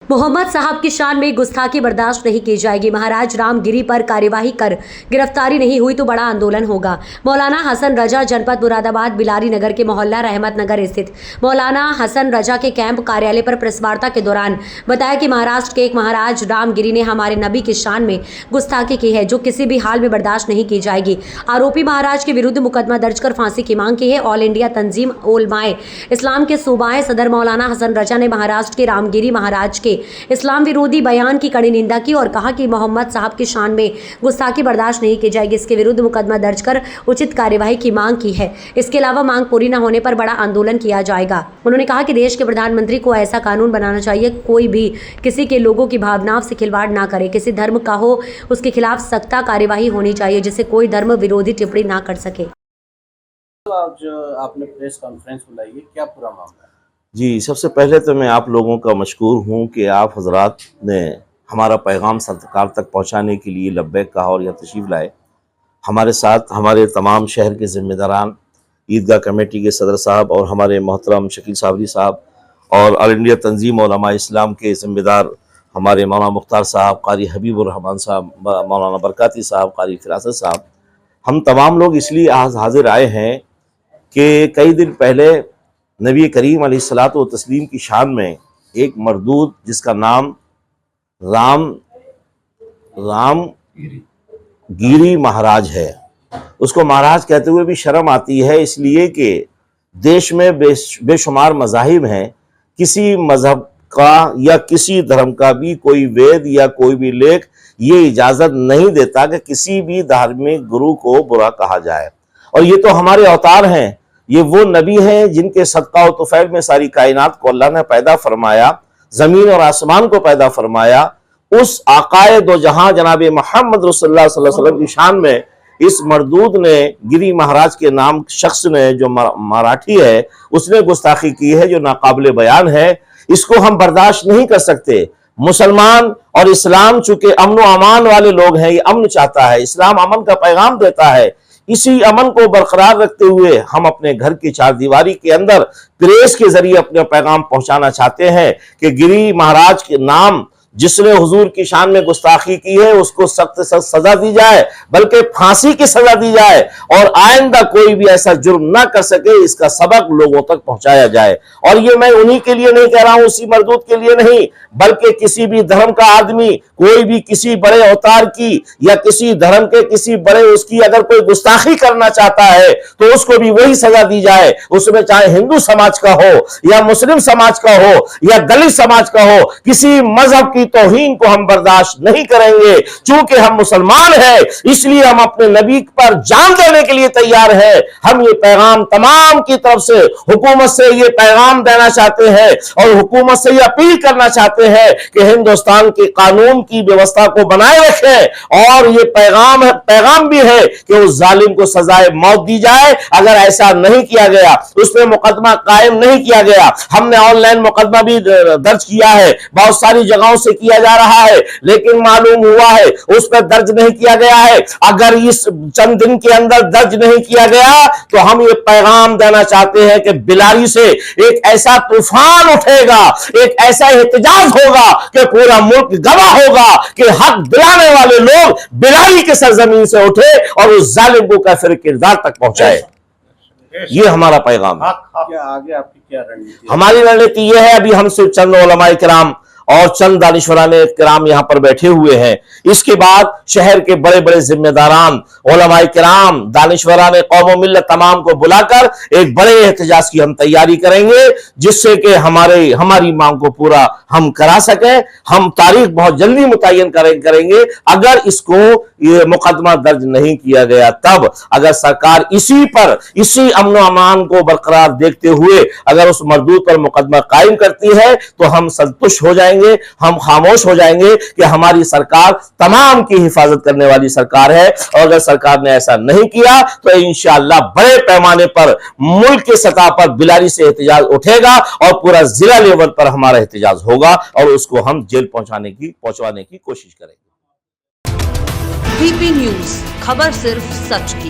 मोहम्मद साहब की शान में गुस्ताखी बर्दाश्त नहीं की जाएगी। महाराज रामगिरी पर कार्यवाही कर गिरफ्तारी नहीं हुई तो बड़ा आंदोलन होगा। मौलाना हसन रजा जनपद मुरादाबाद बिलारी नगर के मोहल्ला रहमत नगर स्थित मौलाना हसन रजा के कैंप कार्यालय पर प्रेस वार्ता के दौरान बताया कि महाराष्ट्र के एक महाराज रामगिरी ने हमारे नबी की शान में गुस्ताखी की है, जो किसी भी हाल में बर्दाश्त नहीं की जाएगी। आरोपी महाराज के विरुद्ध मुकदमा दर्ज कर फांसी की मांग की है। ऑल इंडिया तंजीम उलमाए इस्लाम के सूबाए सदर मौलाना हसन रजा ने महाराष्ट्र के रामगिरी महाराज के इस्लाम विरोधी बयान की कड़ी निंदा की और कहा कि मोहम्मद साहब की शान में गुस्ताखी बर्दाश्त नहीं की जाएगी। इसके विरुद्ध मुकदमा दर्ज कर उचित कार्यवाही की मांग की है। इसके अलावा मांग पूरी न होने पर बड़ा आंदोलन किया जाएगा। उन्होंने कहा कि देश के प्रधानमंत्री को ऐसा कानून बनाना चाहिए, कोई भी किसी के लोगों की भावनाओं से खिलवाड़ ना करे। किसी धर्म का हो उसके खिलाफ सख्त कार्यवाही होनी चाहिए, जिससे कोई धर्म विरोधी टिप्पणी ना कर सके। आज आपने प्रेस कॉन्फ्रेंस बुलाई है, क्या पूरा मामला है? जी, सबसे पहले तो मैं आप लोगों का मशकूर हूँ कि आप हजरात ने हमारा पैगाम सरकार तक पहुँचाने के लिए लब्बैक कहा और यह तशरीफ़ लाए। हमारे साथ हमारे तमाम शहर के ज़िम्मेदारान, ईदगाह कमेटी के सदर साहब और हमारे मोहतरम शकील साबरी साहब और ऑल इंडिया तंजीम उलमा इस्लाम के ज़िम्मेदार हमारे मौलाना मुख्तार साहब, कारी हबीबुर रहमान साहब, मौलाना बरकाती साहब, कारी फिरासत साहब, हम तमाम लोग इसलिए आज हाजिर आए हैं कि कई दिन पहले नबी करीम अलैहिस्सलातु व तस्लीम की शान में एक मरदूद जिसका नाम रामगिरी महाराज है, उसको महाराज कहते हुए भी शर्म आती है, इसलिए कि देश में बेशुमार मज़ाहिब हैं। किसी मज़हब का या किसी धर्म का भी कोई वेद या कोई भी लेख ये इजाज़त नहीं देता कि किसी भी धार्मिक गुरु को बुरा कहा जाए। और ये तो हमारे अवतार हैं, ये वो नबी हैं जिनके सदका व तुफैल में सारी कायनात को अल्लाह ने पैदा फरमाया, ज़मीन और आसमान को पैदा फरमाया। उस आकाए दो जहां जनाब मोहम्मद रसूलुल्लाह सल्लल्लाहु अलैहि वसल्लम की शान में इस मरदूद ने, गिरी महाराज के नाम शख्स ने, जो मराठी है, उसने गुस्ताखी की है जो नाकाबिले बयान है। इसको हम बर्दाश्त नहीं कर सकते। मुसलमान और इस्लाम चूंकि अमन व अमान वाले लोग हैं, ये अमन चाहता है, इस्लाम अमन का पैगाम देता है। इसी अमन को बरकरार रखते हुए हम अपने घर की चारदीवारी के अंदर प्रेस के जरिए अपने पैगाम पहुंचाना चाहते हैं कि गिरी महाराज के नाम जिसने हुजूर की शान में गुस्ताखी की है उसको सख्त सख्त सजा दी जाए, बल्कि फांसी की सजा दी जाए और आइंदा कोई भी ऐसा जुर्म ना कर सके, इसका सबक लोगों तक पहुंचाया जाए। और ये मैं उन्हीं के लिए नहीं कह रहा हूं, उसी मरदूद के लिए नहीं, बल्कि किसी भी धर्म का आदमी, कोई भी किसी बड़े अवतार की या किसी धर्म के किसी बड़े उसकी अगर कोई गुस्ताखी करना चाहता है तो उसको भी वही सजा दी जाए। उसमें चाहे हिंदू समाज का हो या मुस्लिम समाज का हो या दलित समाज का हो, किसी मजहब की तौहीन को हम बर्दाश्त नहीं करेंगे। चूंकि हम मुसलमान हैं, इसलिए हम अपने नबी पर जान देने के लिए तैयार हैं। हम ये पैगाम तमाम की तरफ से हुकूमत से ये पैगाम देना चाहते हैं और हुकूमत से ये अपील करना चाहते हैं कि हिंदुस्तान के कानून की व्यवस्था को बनाए रखें। और ये पैगाम भी है कि उस जालिम को सजाए मौत दी जाए। अगर ऐसा नहीं किया गया, उस पर मुकदमा कायम नहीं किया गया, हमने ऑनलाइन मुकदमा भी दर्ज किया है, बहुत सारी जगहों से किया जा रहा है, लेकिन मालूम हुआ है उस पर दर्ज नहीं किया गया है। अगर इस चंद दिन के अंदर दर्ज नहीं किया गया तो हम ये पैगाम देना चाहते हैं कि बिलारी से एक ऐसा तूफान उठेगा, एक ऐसा एहतजाज होगा कि पूरा मुल्क गवाह होगा कि हक दिलाने वाले लोग बिलारी के सरजमीन से उठे और उस जालिम को काफिर किरदार तक पहुंचाए। ये हमारा पैगाम है। क्या आगे आपकी क्या रणनीति? हमारी रणनीति यह है, अभी हम सिर्फ चंद उलमाए किराम और चंद दानिशवरान किराम यहाँ पर बैठे हुए हैं। इसके बाद शहर के बड़े बड़े जिम्मेदारान, उलमाए किराम, दानिशवरान कौम व मिल्लत तमाम को बुलाकर एक बड़े एहतजाज की हम तैयारी करेंगे, जिससे कि हमारी मांग को पूरा हम करा सकें। हम तारीख बहुत जल्दी मुतय्यन करेंगे। अगर इसको ये मुकदमा दर्ज नहीं किया गया, तब अगर सरकार इसी अमन व अमान को बरकरार देखते हुए अगर उस मरदूद पर मुकदमा कायम करती है तो हम संतुष्ट हो जाएंगे, हम खामोश हो जाएंगे कि हमारी सरकार तमाम की हिफाजत करने वाली सरकार है। और अगर सरकार ने ऐसा नहीं किया तो इंशाअल्लाह बड़े पैमाने पर मुल्क के सतह पर बिलारी से एहतजाज उठेगा और पूरा जिला लेवल पर हमारा एहतजाज होगा और उसको हम जेल पहुंचवाने की कोशिश करेंगे। VP न्यूज, खबर सिर्फ सच की।